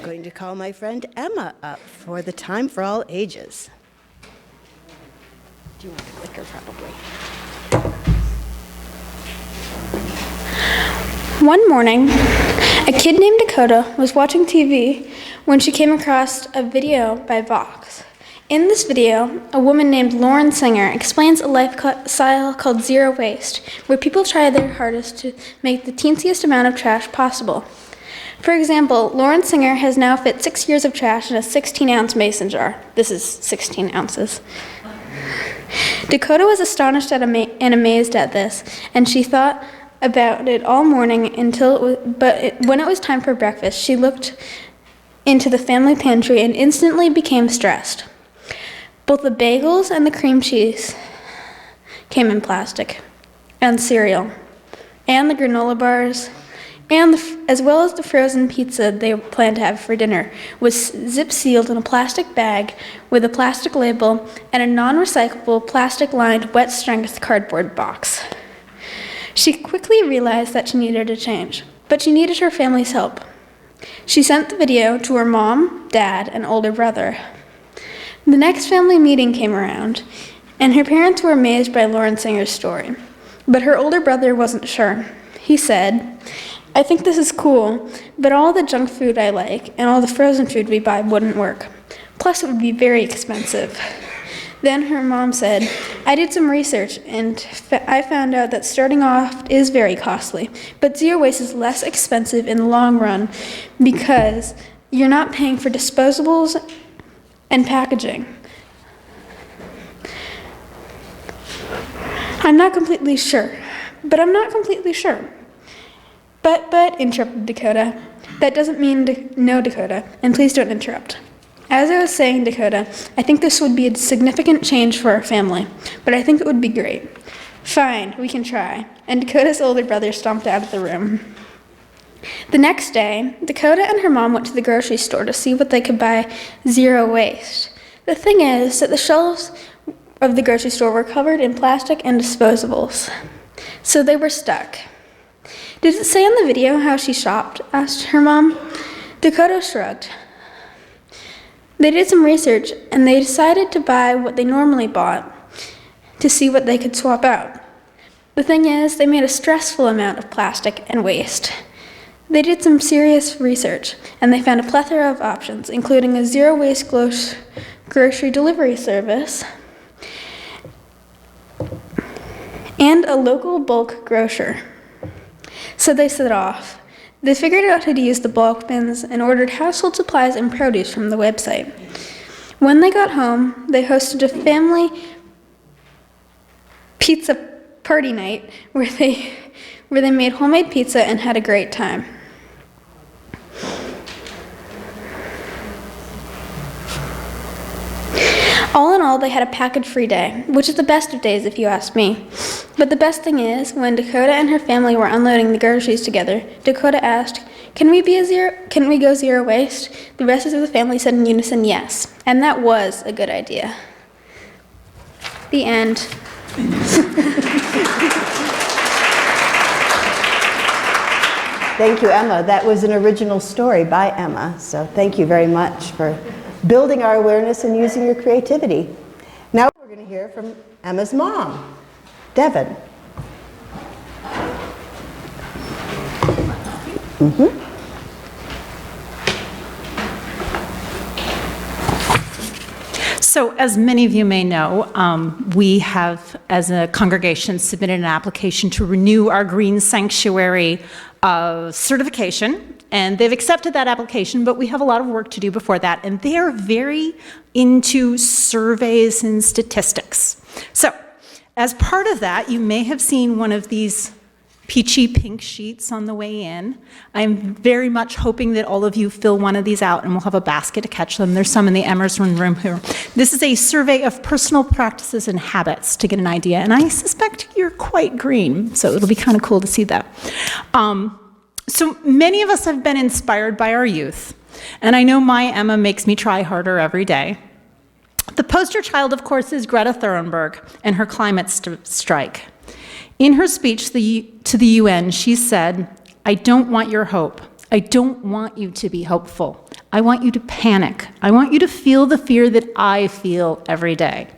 going to call my friend Emma up for the Time for All Ages. Do you want a liquor, probably? One morning, a kid named Dakota was watching TV when she came across a video by Vox. In this video, a woman named Lauren Singer explains a lifestyle called zero waste, where people try their hardest to make the teensiest amount of trash possible. For example, Lauren Singer has now fit 6 years of trash in a 16-ounce mason jar. This is 16 ounces. Dakota was astonished and amazed at this, and she thought about it all morning when it was time for breakfast, she looked into the family pantry and instantly became stressed. Both the bagels and the cream cheese came in plastic, and cereal, and the granola bars, and as well as the frozen pizza they planned to have for dinner, was zip-sealed in a plastic bag with a plastic label and a non-recyclable plastic-lined wet-strength cardboard box. She quickly realized that she needed a change, but she needed her family's help. She sent the video to her mom, dad, and older brother. The next family meeting came around, and her parents were amazed by Lauren Singer's story. But her older brother wasn't sure. He said, "I think this is cool, but all the junk food I like and all the frozen food we buy wouldn't work. Plus, it would be very expensive." Then her mom said, "I did some research, and I found out that starting off is very costly, but zero waste is less expensive in the long run because you're not paying for disposables and packaging." I'm not completely sure. But, interrupted Dakota. That doesn't mean no, Dakota, and please don't interrupt. As I was saying, Dakota, I think this would be a significant change for our family, but I think it would be great. Fine, we can try. And Dakota's older brother stomped out of the room. The next day, Dakota and her mom went to the grocery store to see what they could buy zero waste. The thing is that the shelves of the grocery store were covered in plastic and disposables, so they were stuck. "Did it say on the video how she shopped?" asked her mom. Dakota shrugged. They did some research, and they decided to buy what they normally bought to see what they could swap out. The thing is, they made a stressful amount of plastic and waste. They did some serious research, and they found a plethora of options, including a zero-waste grocery delivery service and a local bulk grocer. So they set off. They figured out how to use the bulk bins and ordered household supplies and produce from the website. When they got home, they hosted a family pizza party night where they made homemade pizza and had a great time. All in all, they had a package-free day, which is the best of days if you ask me. But the best thing is, when Dakota and her family were unloading the groceries together, Dakota asked, Can we go zero waste? The rest of the family said in unison, yes. And that was a good idea. The end. Thank you, Emma. That was an original story by Emma, so thank you very much for building our awareness and using your creativity. Now we're going to hear from Emma's mom, Devon. So, as many of you may know, we have, as a congregation, submitted an application to renew our Green Sanctuary certification. And they've accepted that application, but we have a lot of work to do before that. And they are very into surveys and statistics. So, as part of that, you may have seen one of these peachy pink sheets on the way in. I'm very much hoping that all of you fill one of these out, and we'll have a basket to catch them. There's some in the Emerson room here. This is a survey of personal practices and habits to get an idea. And I suspect you're quite green, so it'll be kind of cool to see that. So many of us have been inspired by our youth, and I know my Emma makes me try harder every day. The poster child, of course, is Greta Thunberg and her climate strike. In her speech to the UN, she said, "I don't want your hope. I don't want you to be hopeful. I want you to panic. I want you to feel the fear that I feel every day.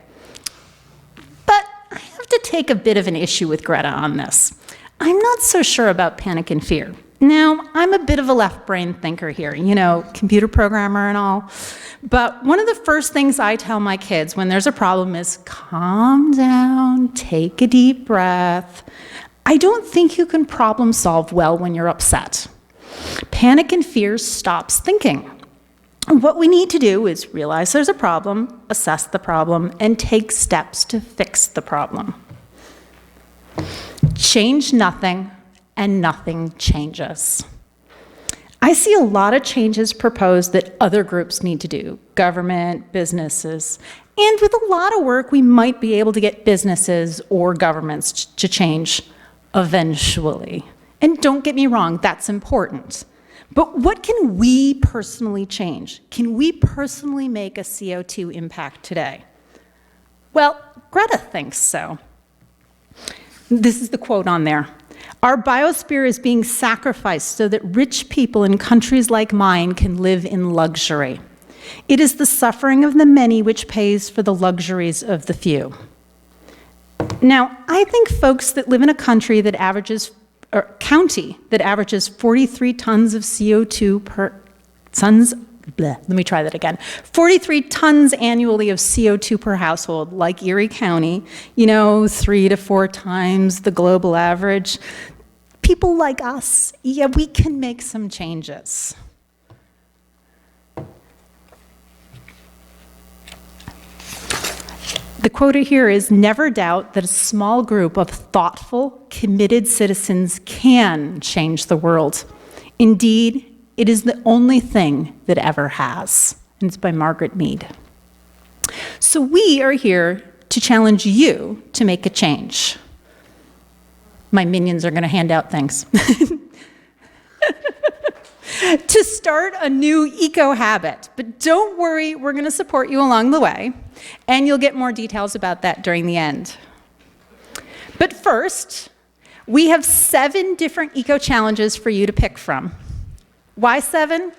But I have to take a bit of an issue with Greta on this. I'm not so sure about panic and fear. Now, I'm a bit of a left-brain thinker here, computer programmer and all. But one of the first things I tell my kids when there's a problem is calm down, take a deep breath. I don't think you can problem solve well when you're upset. Panic and fear stops thinking. What we need to do is realize there's a problem, assess the problem, and take steps to fix the problem. Change nothing, and nothing changes. I see a lot of changes proposed that other groups need to do, government, businesses, and with a lot of work, we might be able to get businesses or governments to change eventually. And don't get me wrong, that's important. But what can we personally change? Can we personally make a CO2 impact today? Well, Greta thinks so. This is the quote on there. Our biosphere is being sacrificed so that rich people in countries like mine can live in luxury. It is the suffering of the many which pays for the luxuries of the few. Now, I think folks that live in a county that averages 43 tons of CO2 per 43 tons annually of CO2 per household, like Erie County, 3 to 4 times the global average. People like us, we can make some changes. The quote here is, never doubt that a small group of thoughtful, committed citizens can change the world. Indeed, it is the only thing that ever has. And it's by Margaret Mead. So we are here to challenge you to make a change. My minions are going to hand out things. To start a new eco-habit. But don't worry, we're going to support you along the way, and you'll get more details about that during the end. But first, we have 7 different eco-challenges for you to pick from. Why 7?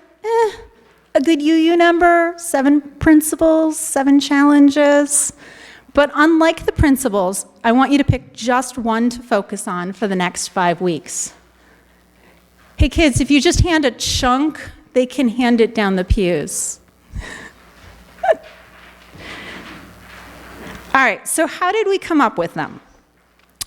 A good UU number, 7 principles, 7 challenges. But unlike the principles, I want you to pick just one to focus on for the next 5 weeks. Hey kids, if you just hand a chunk, they can hand it down the pews. All right, so how did we come up with them?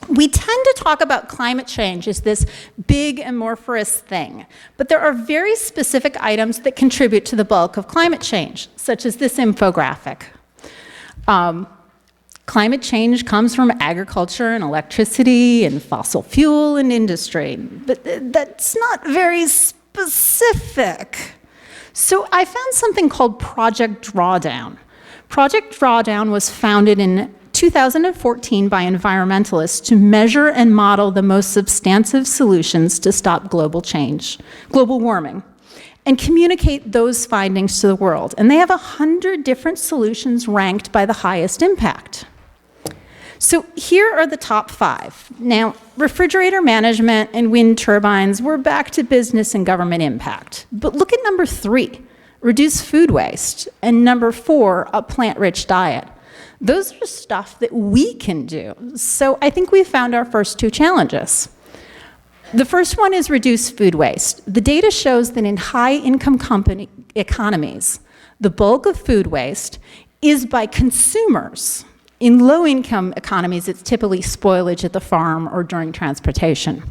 We tend to talk about climate change as this big amorphous thing, but there are very specific items that contribute to the bulk of climate change, such as this infographic. Climate change comes from agriculture and electricity and fossil fuel and industry, but that's not very specific. So I found something called Project Drawdown. Project Drawdown was founded in 2014 by environmentalists to measure and model the most substantive solutions to stop global warming, and communicate those findings to the world. And they have 100 different solutions ranked by the highest impact. So here are the top 5. Now, refrigerator management and wind turbines, we're back to business and government impact. But look at number 3, reduce food waste, and number 4, a plant-rich diet. Those are stuff that we can do. So I think we found our first 2 challenges. The first one is reduce food waste. The data shows that in high-income economies, the bulk of food waste is by consumers. In low-income economies, it's typically spoilage at the farm or during transportation.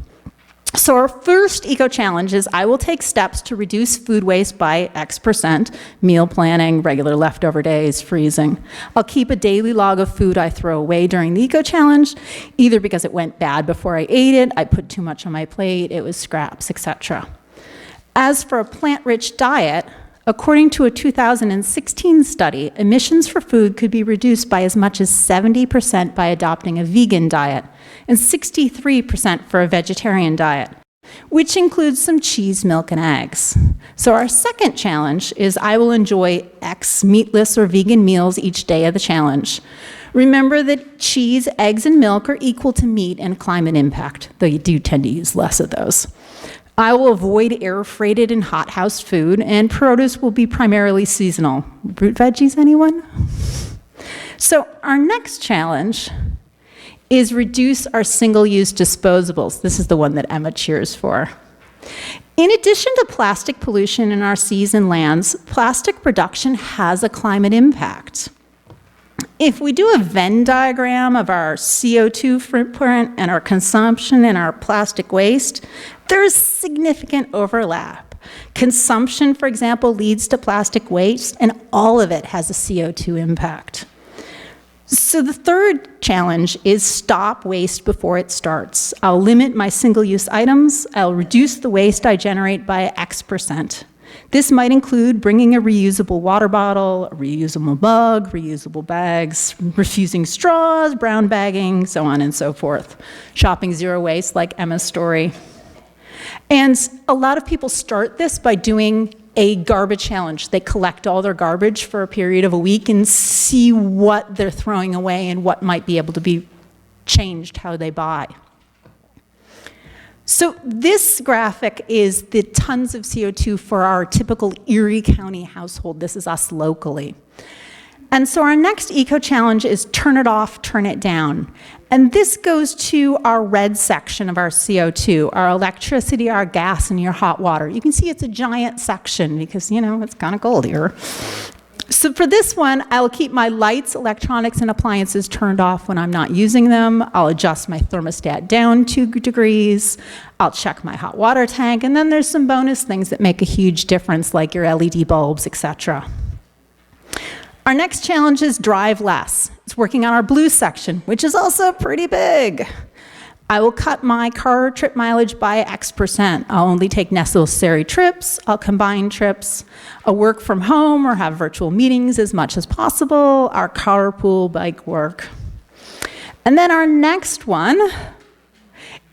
So our first eco-challenge is I will take steps to reduce food waste by X%, meal planning, regular leftover days, freezing. I'll keep a daily log of food I throw away during the eco-challenge, either because it went bad before I ate it, I put too much on my plate, it was scraps, etc. As for a plant-rich diet, according to a 2016 study, emissions for food could be reduced by as much as 70% by adopting a vegan diet, and 63% for a vegetarian diet, which includes some cheese, milk, and eggs. So our second challenge is I will enjoy X meatless or vegan meals each day of the challenge. Remember that cheese, eggs, and milk are equal to meat and climate impact, though you do tend to use less of those. I will avoid air-freighted and hot-house food, and produce will be primarily seasonal. Root veggies, anyone? So our next challenge is reduce our single-use disposables. This is the one that Emma cheers for. In addition to plastic pollution in our seas and lands, plastic production has a climate impact. If we do a Venn diagram of our CO2 footprint and our consumption and our plastic waste, there is significant overlap. Consumption, for example, leads to plastic waste, and all of it has a CO2 impact. So the third challenge is stop waste before it starts. I'll limit my single-use items. I'll reduce the waste I generate by X%. This might include bringing a reusable water bottle, a reusable mug, reusable bags, refusing straws, brown bagging, so on and so forth. Shopping zero waste, like Emma's story. And a lot of people start this by doing a garbage challenge. They collect all their garbage for a period of a week and see what they're throwing away and what might be able to be changed how they buy. So this graphic is the tons of CO2 for our typical Erie County household. This is us locally. And so our next eco-challenge is turn it off, turn it down. And this goes to our red section of our CO2, our electricity, our gas, and your hot water. You can see it's a giant section because, you know, it's kind of cold here. So for this one, I'll keep my lights, electronics, and appliances turned off when I'm not using them. I'll adjust my thermostat down 2 degrees. I'll check my hot water tank. And then there's some bonus things that make a huge difference, like your LED bulbs, etc. Our next challenge is drive less. It's working on our blue section, which is also pretty big. I will cut my car trip mileage by X%. I'll only take necessary trips. I'll combine trips. I'll work from home or have virtual meetings as much as possible. Our carpool, bike work. And then our next one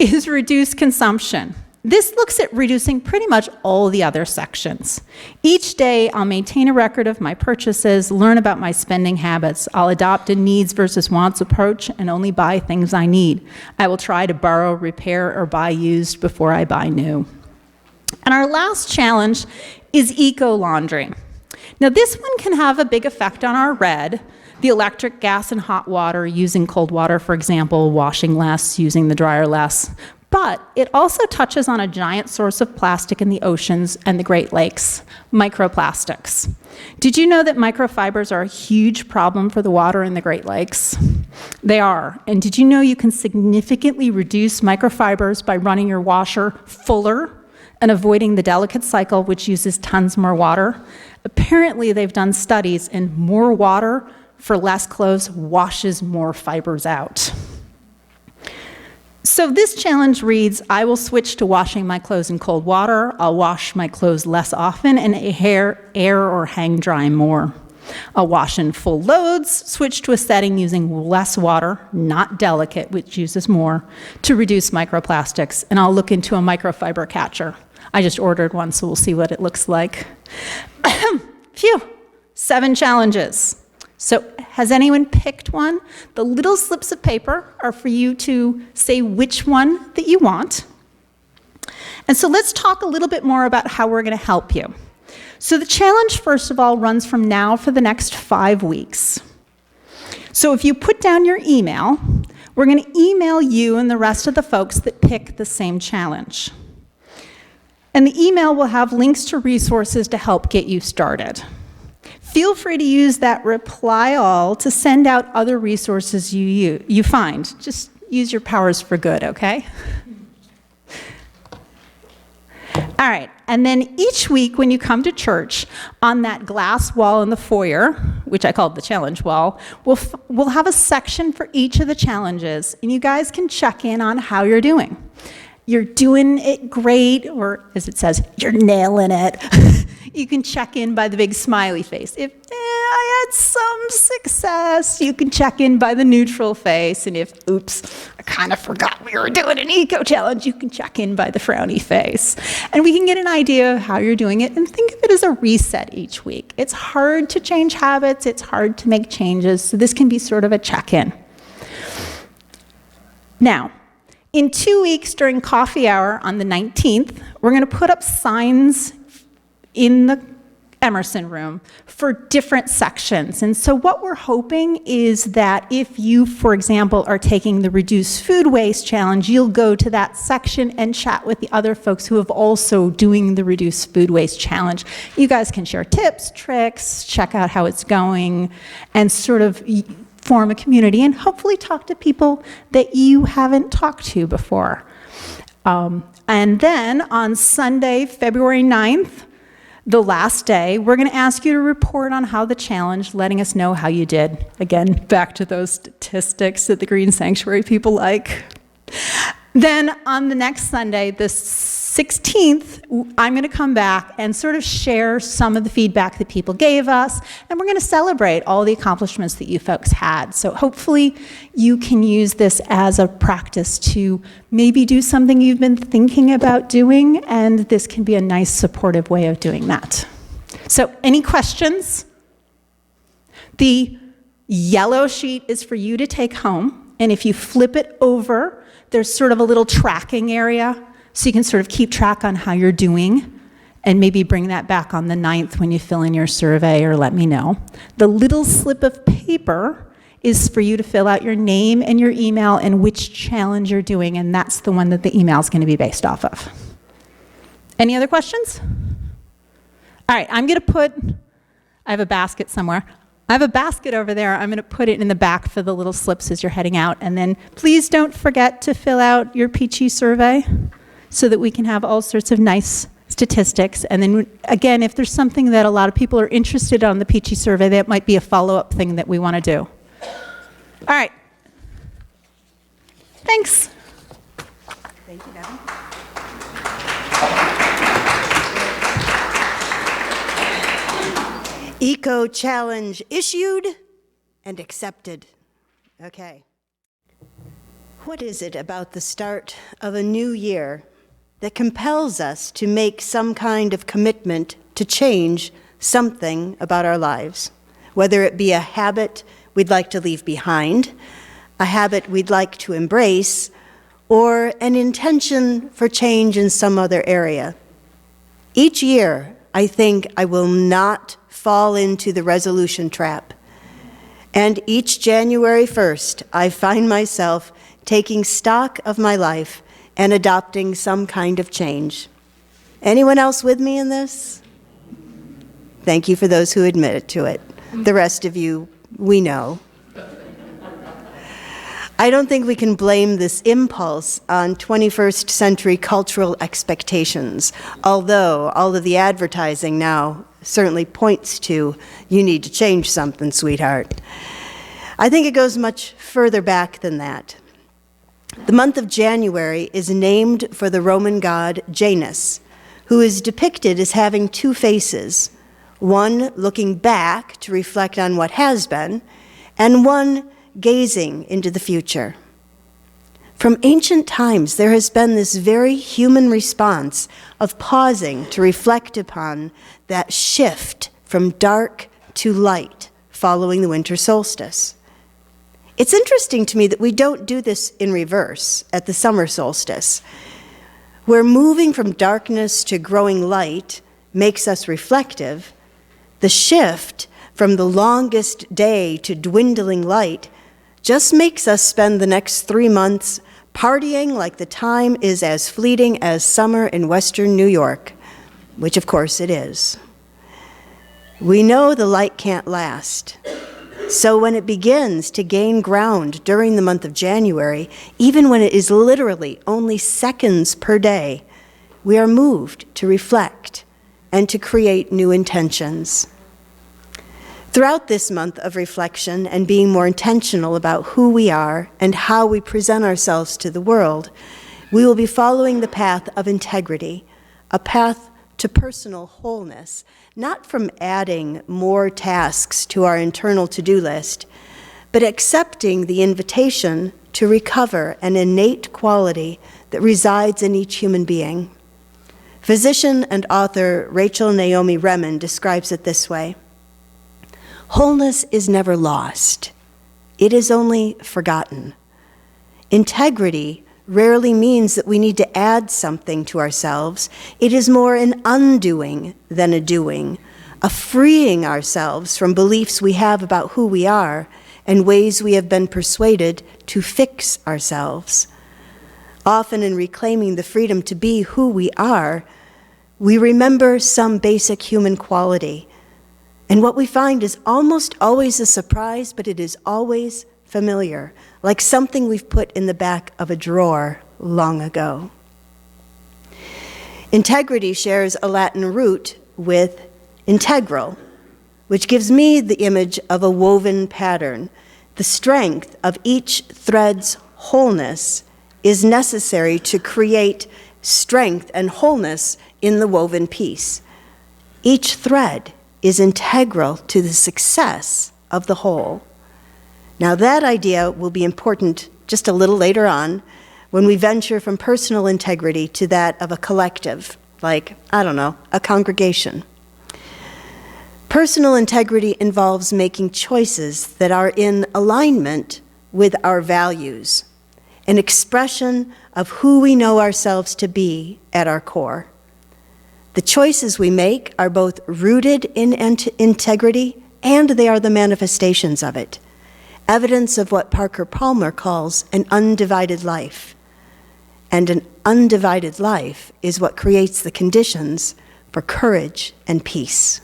is reduce consumption. This looks at reducing pretty much all the other sections. Each day, I'll maintain a record of my purchases, learn about my spending habits. I'll adopt a needs versus wants approach and only buy things I need. I will try to borrow, repair, or buy used before I buy new. And our last challenge is eco-laundry. Now, this one can have a big effect on our red, the electric, gas, and hot water, using cold water, for example, washing less, using the dryer less. But it also touches on a giant source of plastic in the oceans and the Great Lakes, microplastics. Did you know that microfibers are a huge problem for the water in the Great Lakes? They are. And did you know you can significantly reduce microfibers by running your washer fuller and avoiding the delicate cycle, which uses tons more water? Apparently, they've done studies, and more water for less clothes washes more fibers out. So this challenge reads, I will switch to washing my clothes in cold water. I'll wash my clothes less often and air or hang dry more. I'll wash in full loads, switch to a setting using less water, not delicate, which uses more, to reduce microplastics. And I'll look into a microfiber catcher. I just ordered one, so we'll see what it looks like. Phew, 7 challenges. So has anyone picked one? The little slips of paper are for you to say which one that you want. And so let's talk a little bit more about how we're going to help you. So the challenge, first of all, runs from now for the next 5 weeks. So if you put down your email, we're going to email you and the rest of the folks that pick the same challenge. And the email will have links to resources to help get you started. Feel free to use that reply all to send out other resources you find. Just use your powers for good, okay? All right, and then each week when you come to church, on that glass wall in the foyer, which I called the challenge wall, we'll have a section for each of the challenges, and you guys can check in on how you're doing. You're doing it great, or as it says, you're nailing it. You can check in by the big smiley face. If I had some success, you can check in by the neutral face. And if, oops, I kind of forgot we were doing an eco-challenge, you can check in by the frowny face. And we can get an idea of how you're doing it and think of it as a reset each week. It's hard to change habits. It's hard to make changes. So this can be sort of a check-in. Now, In 2 weeks during coffee hour on the 19th, we're going to put up signs in the Emerson room for different sections. And so what we're hoping is that if you, for example, are taking the Reduce Food Waste Challenge, you'll go to that section and chat with the other folks who have also doing the Reduce Food Waste Challenge. You guys can share tips, tricks, check out how it's going, and sort of form a community and hopefully talk to people that you haven't talked to before. And then on Sunday, February 9th, the last day, we're going to ask you to report on how the challenge, letting us know how you did. Again, back to those statistics that the Green Sanctuary people like. Then on the next Sunday, the 16th, I'm going to come back and sort of share some of the feedback that people gave us, and we're going to celebrate all the accomplishments that you folks had. So hopefully you can use this as a practice to maybe do something you've been thinking about doing, and this can be a nice supportive way of doing that. So any questions? The yellow sheet is for you to take home, and if you flip it over, there's sort of a little tracking area, so you can sort of keep track on how you're doing and maybe bring that back on the 9th when you fill in your survey or let me know. The little slip of paper is for you to fill out your name and your email and which challenge you're doing, and that's the one that the email is going to be based off of. Any other questions? All right, I have a basket somewhere. I have a basket over there. I'm going to put it in the back for the little slips as you're heading out. And then please don't forget to fill out your Peachy survey so that we can have all sorts of nice statistics. And then again, if there's something that a lot of people are interested in on the Peachy survey, that might be a follow-up thing that we want to do. All right. Thanks. Thank you, Devon. Eco Challenge issued and accepted. Okay. What is it about the start of a new year that compels us to make some kind of commitment to change something about our lives? Whether it be a habit we'd like to leave behind, a habit we'd like to embrace, or an intention for change in some other area. Each year, I think I will not fall into the resolution trap. And each January 1st, I find myself taking stock of my life and adopting some kind of change. Anyone else with me in this? Thank you for those who admitted to it. The rest of you, we know. I don't think we can blame this impulse on 21st century cultural expectations, although all of the advertising now certainly points to, you need to change something, sweetheart. I think it goes much further back than that. The month of January is named for the Roman god Janus, who is depicted as having two faces, one looking back to reflect on what has been, and one gazing into the future. From ancient times, there has been this very human response of pausing to reflect upon that shift from dark to light following the winter solstice. It's interesting to me that we don't do this in reverse at the summer solstice, where moving from darkness to growing light makes us reflective. The shift from the longest day to dwindling light just makes us spend the next 3 months partying like the time is as fleeting as summer in western New York, which of course it is. We know the light can't last. So when it begins to gain ground during the month of January, even when it is literally only seconds per day, we are moved to reflect and to create new intentions. Throughout this month of reflection and being more intentional about who we are and how we present ourselves to the world, we will be following the path of integrity, a path to personal wholeness, not from adding more tasks to our internal to-do list, but accepting the invitation to recover an innate quality that resides in each human being. Physician and author Rachel Naomi Remen describes it this way: wholeness is never lost. It is only forgotten. Integrity rarely means that we need to add something to ourselves. It is more an undoing than a doing, a freeing ourselves from beliefs we have about who we are and ways we have been persuaded to fix ourselves. Often in reclaiming the freedom to be who we are, we remember some basic human quality. And what we find is almost always a surprise, but it is always familiar, like something we've put in the back of a drawer long ago. Integrity shares a Latin root with integral, which gives me the image of a woven pattern. The strength of each thread's wholeness is necessary to create strength and wholeness in the woven piece. Each thread is integral to the success of the whole. Now that idea will be important just a little later on when we venture from personal integrity to that of a collective, like, a congregation. Personal integrity involves making choices that are in alignment with our values, an expression of who we know ourselves to be at our core. The choices we make are both rooted in integrity and they are the manifestations of it, evidence of what Parker Palmer calls an undivided life. And an undivided life is what creates the conditions for courage and peace.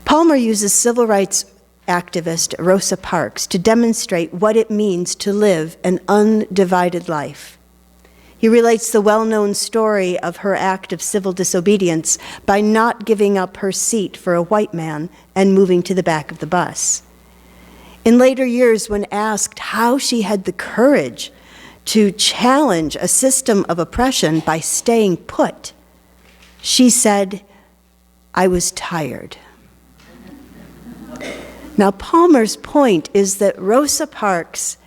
Palmer uses civil rights activist Rosa Parks to demonstrate what it means to live an undivided life. He relates the well-known story of her act of civil disobedience by not giving up her seat for a white man and moving to the back of the bus. In later years, when asked how she had the courage to challenge a system of oppression by staying put, she said, "I was tired." Now, Palmer's point is that Rosa Parks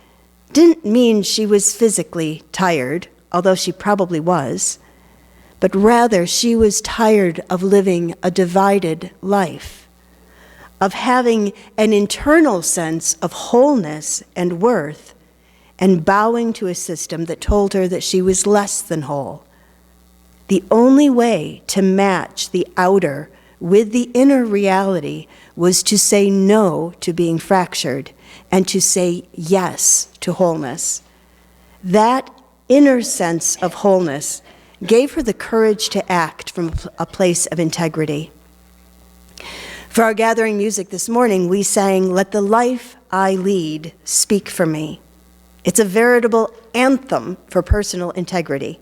didn't mean she was physically tired, although she probably was, but rather she was tired of living a divided life, of having an internal sense of wholeness and worth, and bowing to a system that told her that she was less than whole. The only way to match the outer with the inner reality was to say no to being fractured and to say yes to wholeness. That inner sense of wholeness gave her the courage to act from a place of integrity. For our gathering music this morning, we sang, "Let the life I lead speak for me." It's a veritable anthem for personal integrity.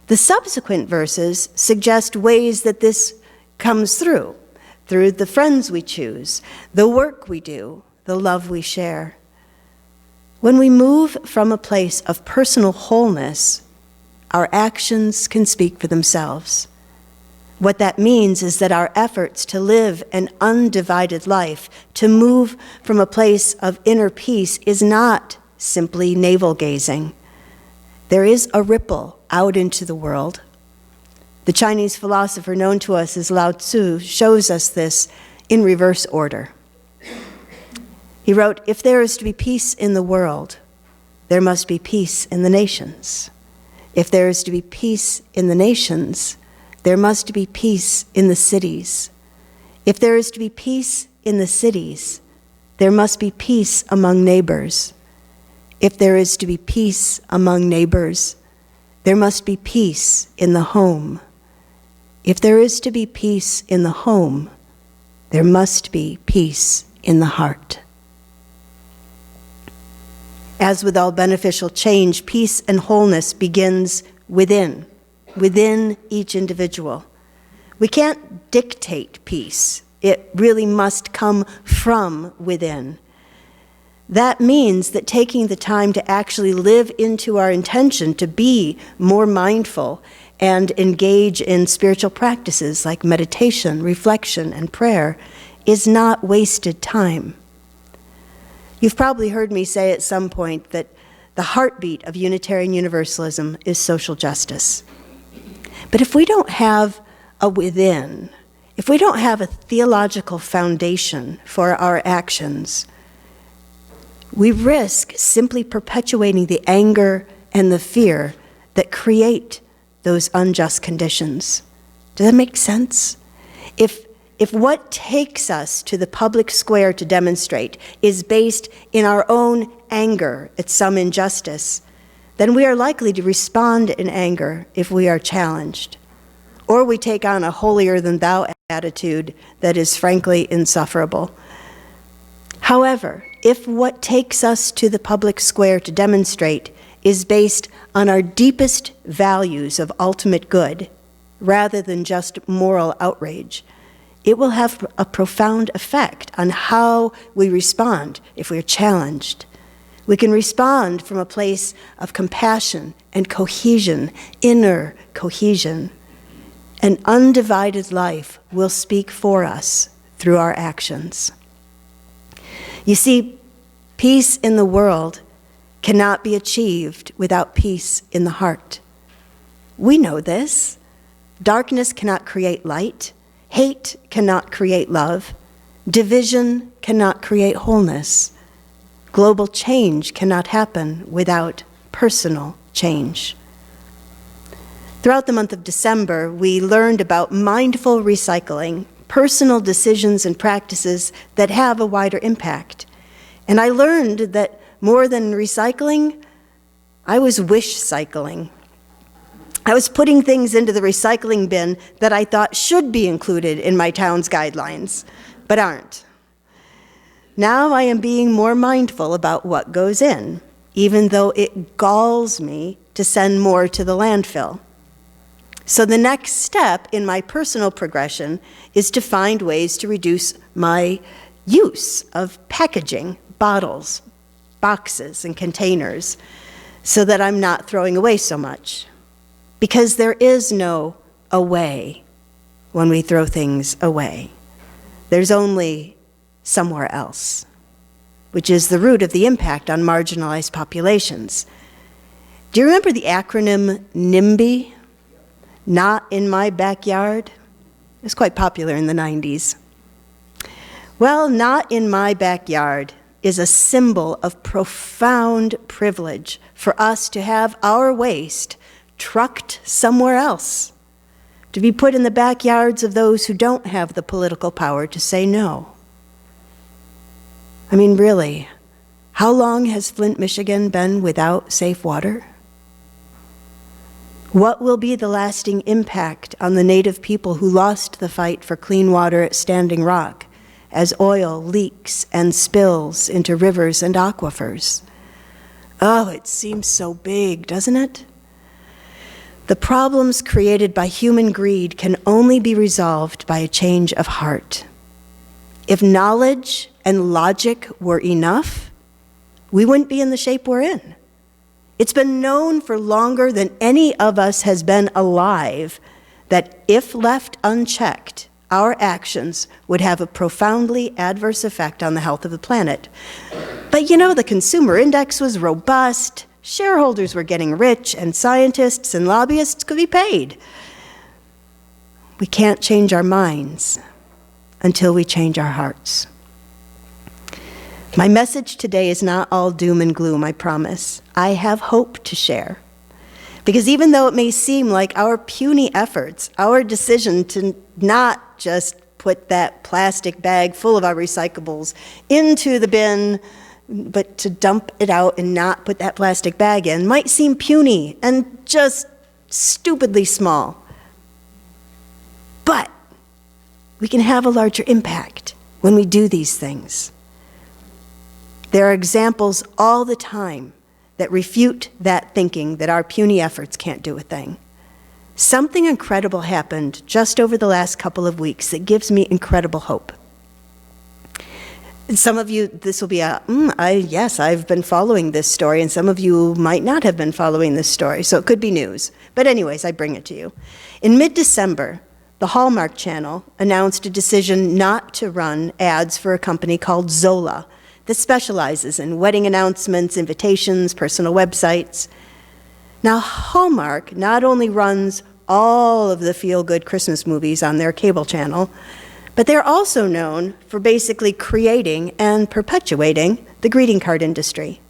The subsequent verses suggest ways that this comes through the friends we choose, the work we do, the love we share. When we move from a place of personal wholeness, our actions can speak for themselves. What that means is that our efforts to live an undivided life, to move from a place of inner peace, is not simply navel-gazing. There is a ripple out into the world. The Chinese philosopher known to us as Lao Tzu shows us this in reverse order. He wrote, "If there is to be peace in the world, there must be peace in the nations. If there is to be peace in the nations, there must be peace in the cities. If there is to be peace in the cities, there must be peace among neighbors. If there is to be peace among neighbors, there must be peace in the home. If there is to be peace in the home, there must be peace in the heart." As with all beneficial change, peace and wholeness begins within each individual. We can't dictate peace. It really must come from within. That means that taking the time to actually live into our intention to be more mindful and engage in spiritual practices like meditation, reflection, and prayer is not wasted time. You've probably heard me say at some point that the heartbeat of Unitarian Universalism is social justice. But if we don't have a within, if we don't have a theological foundation for our actions, we risk simply perpetuating the anger and the fear that create those unjust conditions. Does that make sense? If what takes us to the public square to demonstrate is based in our own anger at some injustice, then we are likely to respond in anger if we are challenged. Or we take on a holier-than-thou attitude that is frankly insufferable. However, if what takes us to the public square to demonstrate is based on our deepest values of ultimate good, rather than just moral outrage, it will have a profound effect on how we respond if we are challenged. We can respond from a place of compassion and cohesion, inner cohesion. An undivided life will speak for us through our actions. You see, peace in the world cannot be achieved without peace in the heart. We know this. Darkness cannot create light. Hate cannot create love. Division cannot create wholeness. Global change cannot happen without personal change. Throughout the month of December, we learned about mindful recycling, personal decisions and practices that have a wider impact. And I learned that more than recycling, I was wish cycling. I was putting things into the recycling bin that I thought should be included in my town's guidelines, but aren't. Now I am being more mindful about what goes in, even though it galls me to send more to the landfill. So the next step in my personal progression is to find ways to reduce my use of packaging, bottles, boxes, and containers, so that I'm not throwing away so much. Because there is no away when we throw things away. There's only somewhere else, which is the root of the impact on marginalized populations. Do you remember the acronym NIMBY? Not in my backyard? It was quite popular in the 90s. Well, not in my backyard is a symbol of profound privilege for us to have our waste trucked somewhere else, to be put in the backyards of those who don't have the political power to say no. I mean, really, how long has Flint, Michigan been without safe water? What will be the lasting impact on the Native people who lost the fight for clean water at Standing Rock as oil leaks and spills into rivers and aquifers? Oh, it seems so big, doesn't it? The problems created by human greed can only be resolved by a change of heart. If knowledge and logic were enough, we wouldn't be in the shape we're in. It's been known for longer than any of us has been alive that if left unchecked, our actions would have a profoundly adverse effect on the health of the planet. But you know, the consumer index was robust, shareholders were getting rich, and scientists and lobbyists could be paid. We can't change our minds until we change our hearts. My message today is not all doom and gloom, I promise. I have hope to share. Because even though it may seem like our puny efforts, our decision to not just put that plastic bag full of our recyclables into the bin, but to dump it out and not put that plastic bag in, might seem puny and just stupidly small. But we can have a larger impact when we do these things. There are examples all the time that refute that thinking that our puny efforts can't do a thing. Something incredible happened just over the last couple of weeks that gives me incredible hope. And some of you, this will be yes, I've been following this story, and some of you might not have been following this story, so it could be news. But anyways, I bring it to you. In mid-December, the Hallmark Channel announced a decision not to run ads for a company called Zola that specializes in wedding announcements, invitations, personal websites. Now, Hallmark not only runs all of the feel-good Christmas movies on their cable channel, but they're also known for basically creating and perpetuating the greeting card industry.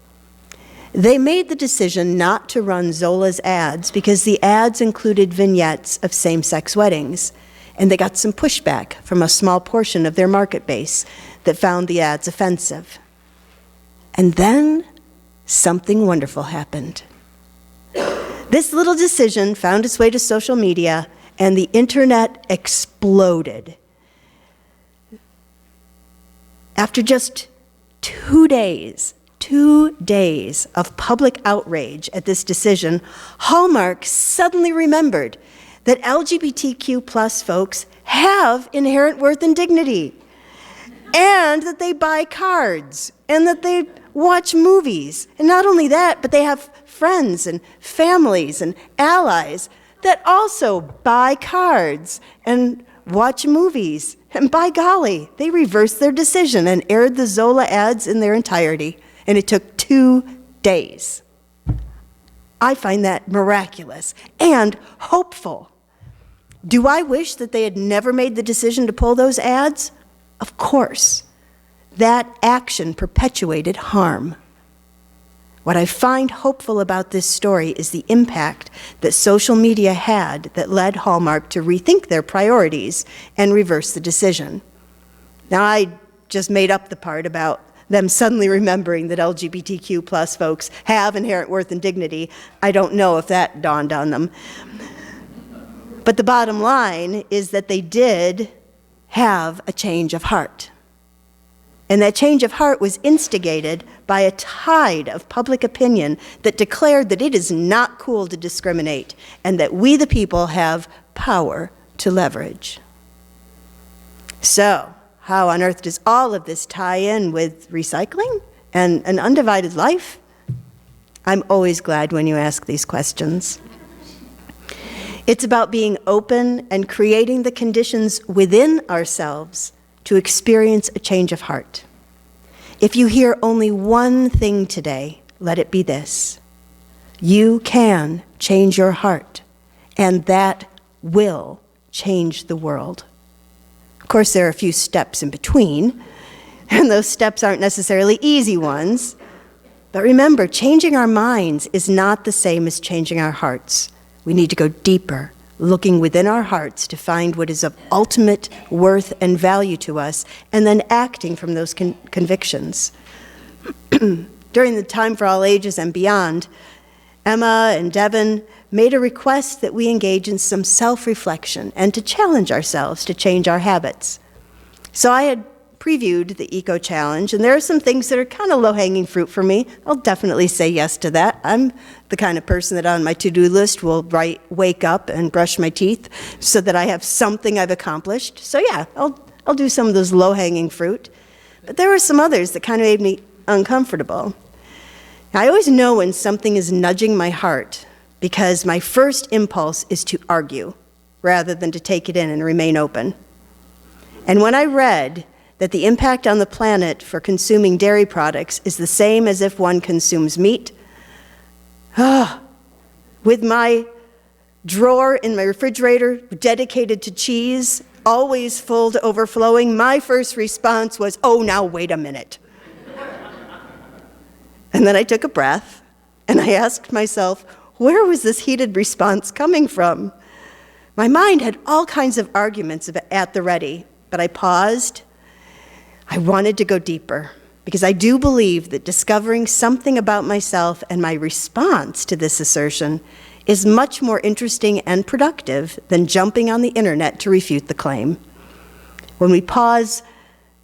They made the decision not to run Zola's ads because the ads included vignettes of same-sex weddings, and they got some pushback from a small portion of their market base that found the ads offensive. And then something wonderful happened. This little decision found its way to social media, and the internet exploded. After just 2 days of public outrage at this decision, Hallmark suddenly remembered that LGBTQ plus folks have inherent worth and dignity, and that they buy cards, and that they watch movies. And not only that, but they have friends and families and allies that also buy cards and watch movies. And by golly, they reversed their decision and aired the Zola ads in their entirety. And it took 2 days. I find that miraculous and hopeful. Do I wish that they had never made the decision to pull those ads? Of course. That action perpetuated harm. What I find hopeful about this story is the impact that social media had that led Hallmark to rethink their priorities and reverse the decision. Now, I just made up the part about them suddenly remembering that LGBTQ plus folks have inherent worth and dignity. I don't know if that dawned on them. But the bottom line is that they did have a change of heart. And that change of heart was instigated by a tide of public opinion that declared that it is not cool to discriminate and that we the people have power to leverage. So, how on earth does all of this tie in with recycling and an undivided life? I'm always glad when you ask these questions. It's about being open and creating the conditions within ourselves to experience a change of heart. If you hear only one thing today, let it be this: you can change your heart, and that will change the world. Of course, there are a few steps in between, and those steps aren't necessarily easy ones. But remember, changing our minds is not the same as changing our hearts. We need to go deeper, looking within our hearts to find what is of ultimate worth and value to us, and then acting from those convictions. During the Time for All Ages and beyond, Emma and Devon made a request that we engage in some self-reflection and to challenge ourselves to change our habits. So I had previewed the Eco Challenge, and there are some things that are kind of low-hanging fruit for me. I'll definitely say yes to that. I'm the kind of person that on my to-do list will write, wake up and brush my teeth so that I have something I've accomplished. So yeah, I'll do some of those low-hanging fruit. But there were some others that kind of made me uncomfortable. I always know when something is nudging my heart because my first impulse is to argue rather than to take it in and remain open. And when I read that the impact on the planet for consuming dairy products is the same as if one consumes meat, with my drawer in my refrigerator dedicated to cheese, always full to overflowing, my first response was, oh, now wait a minute. And then I took a breath, and I asked myself, where was this heated response coming from? My mind had all kinds of arguments at the ready, but I paused. I wanted to go deeper, because I do believe that discovering something about myself and my response to this assertion is much more interesting and productive than jumping on the internet to refute the claim. When we pause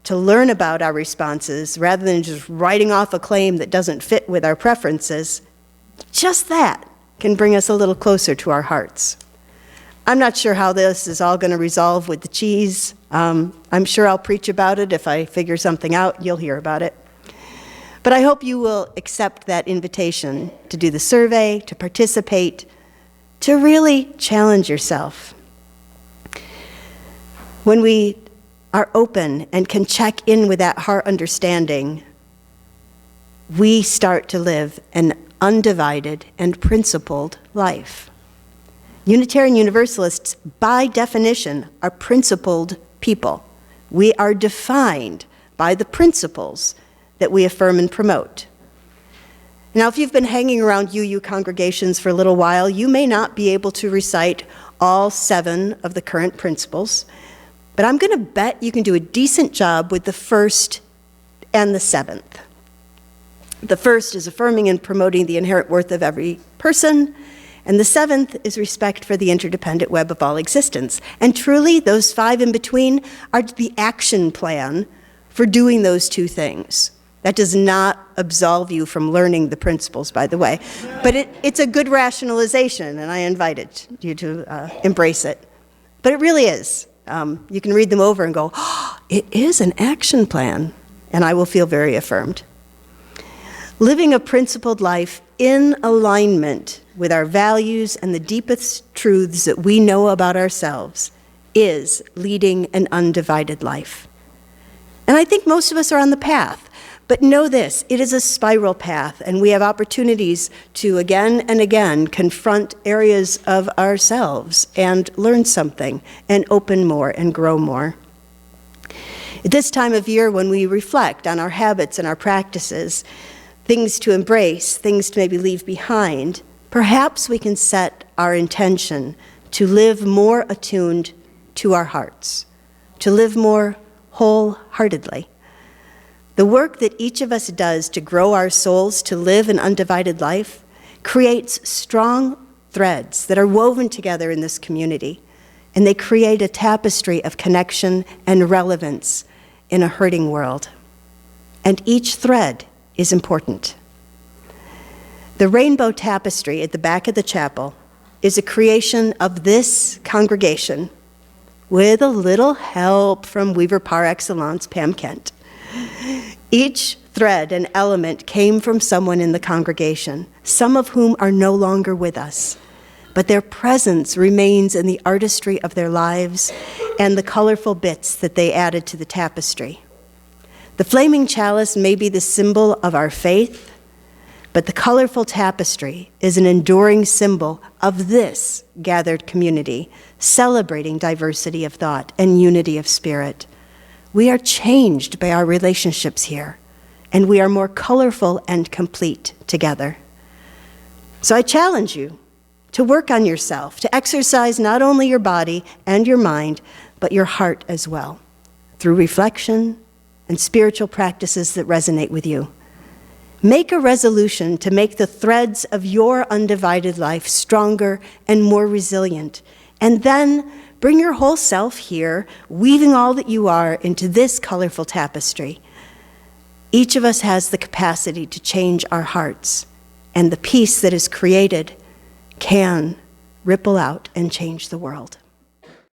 to learn about our responses, rather than just writing off a claim that doesn't fit with our preferences, just that can bring us a little closer to our hearts. I'm not sure how this is all going to resolve with the cheese. I'm sure I'll preach about it. If I figure something out, you'll hear about it. But I hope you will accept that invitation to do the survey, to participate, to really challenge yourself. When we are open and can check in with that heart understanding, we start to live an undivided and principled life. Unitarian Universalists, by definition, are principled people. We are defined by the principles that we affirm and promote. Now, if you've been hanging around UU congregations for a little while, you may not be able to recite all 7 of the current principles, but I'm going to bet you can do a decent job with the first and the 7th. The first is affirming and promoting the inherent worth of every person, and the 7th is respect for the interdependent web of all existence. And truly, those 5 in between are the action plan for doing those 2 things. That does not absolve you from learning the principles, by the way, but it's a good rationalization, and I invited you to embrace it. But it really is. You can read them over and go, oh, it is an action plan, and I will feel very affirmed. Living a principled life in alignment with our values and the deepest truths that we know about ourselves is leading an undivided life. And I think most of us are on the path. But know this, it is a spiral path, and we have opportunities to again and again confront areas of ourselves and learn something and open more and grow more. At this time of year, when we reflect on our habits and our practices, things to embrace, things to maybe leave behind, perhaps we can set our intention to live more attuned to our hearts, to live more wholeheartedly. The work that each of us does to grow our souls to live an undivided life creates strong threads that are woven together in this community, and they create a tapestry of connection and relevance in a hurting world. And each thread is important. The rainbow tapestry at the back of the chapel is a creation of this congregation with a little help from Weaver par excellence, Pam Kent. Each thread and element came from someone in the congregation, some of whom are no longer with us, but their presence remains in the artistry of their lives and the colorful bits that they added to the tapestry. The flaming chalice may be the symbol of our faith, but the colorful tapestry is an enduring symbol of this gathered community, celebrating diversity of thought and unity of spirit. We are changed by our relationships here, and we are more colorful and complete together. So I challenge you to work on yourself, to exercise not only your body and your mind, but your heart as well, through reflection and spiritual practices that resonate with you. Make a resolution to make the threads of your undivided life stronger and more resilient, and then bring your whole self here, weaving all that you are into this colorful tapestry. Each of us has the capacity to change our hearts, and the peace that is created can ripple out and change the world.